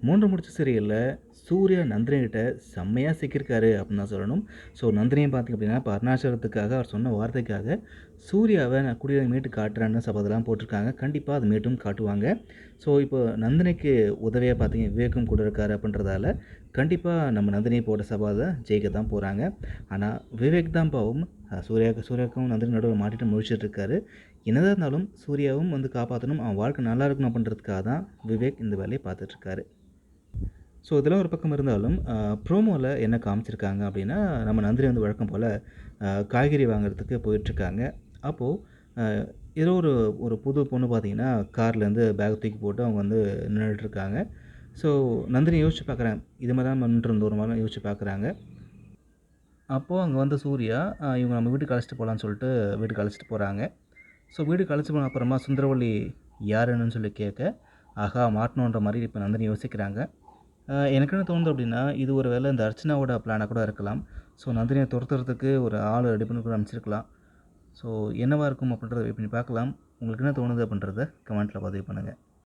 மூன்று முடிச்சு சீரியல்ல சூர்யா நந்தினிகிட்ட செம்மையா சிக்கியிருக்காரு அப்படின்னு தான் சொல்லணும். ஸோ நந்தினியும் பார்த்தீங்க அப்படின்னா, இப்போ அருணாச்சலத்துக்காக அவர் சொன்ன வார்த்தைக்காக சூர்யாவ நான் கூடிய மீட்டு காட்டுறேன்னு சபதம்லாம் போட்டிருக்காங்க. கண்டிப்பா அது மீட்டும் காட்டுவாங்க. ஸோ இப்போ நந்தினிக்கு உதவியா பார்த்தீங்க விவேக்கும் கூட இருக்காரு அப்படின்றதால, கண்டிப்பா நம்ம நந்தினி போட்ட சபத ஜெயிக்க தான் போறாங்க. ஆனா விவேக் தான் பாவம் சூர்யாவுக்கும் நந்தினி நடுவுல மாட்டிட்டு முழிச்சிட்டு இருக்காரு. என்னதான் இருந்தாலும் சூர்யாவும் வந்து காப்பாத்தணும், அவன் வாழ்க்கை நல்லா இருக்கணும் அப்படின்றதுக்காக தான் விவேக் இந்த வேலைய பார்த்துட்டு இருக்காரு. ஸோ இதெல்லாம் ஒரு பக்கம் இருந்தாலும், ப்ரோமோல என்ன காமிச்சிருக்காங்க அப்படின்னா, நம்ம நந்தினி வந்து வழக்கம் போல காய்கறி வாங்குறதுக்கு போயிட்டுருக்காங்க. அப்போ அ ஏதோ ஒரு ஒரு புது பொண்ணு பார்த்தீங்கன்னா, கார்லேருந்து பேக் தூக்கி போட்டு அவங்க வந்து நின்னுட்ருக்காங்க. ஸோ நந்தினி யோசிச்சு பார்க்குறாங்க. இது மாரி தான் நின்னுட்டுருந்தோம் ஒரு மாரிலாம் யோசிச்சு பார்க்குறாங்க. அப்போ அங்க வந்து சூர்யா, இவங்க நம்ம வீட்டுக்கு அழைச்சிட்டு போலான்னு சொல்லிட்டு வீட்டுக்கு அழைச்சிட்டு போறாங்க. ஸோ வீட்டுக்கு அழைச்சிட்டு போன அப்புறமா சுந்தரவல்லி யாருன்னு சொல்லி கேட்க, ஆஹா மாட்னோன்ற மாரி இப்ப நந்தினி யோசிக்கிறாங்க. எனக்கு என்ன தோணுது அப்படின்னா, இது ஒரு வேளை இந்த அர்ச்சனாவோட பிளானா கூட இருக்கலாம். ஸோ நந்தினிய துரத்துறதுக்கு ஒரு ஆள் ரெடி பண்ணி கூட அனுப்பிச்சிருக்கலாம். ஸோ என்னவா இருக்கும் அப்படின்றத வெயிட் பண்ணி பார்க்கலாம். உங்களுக்கு என்ன தோணுது அப்படின்றத கமெண்ட்ல பதிவு பண்ணுங்க.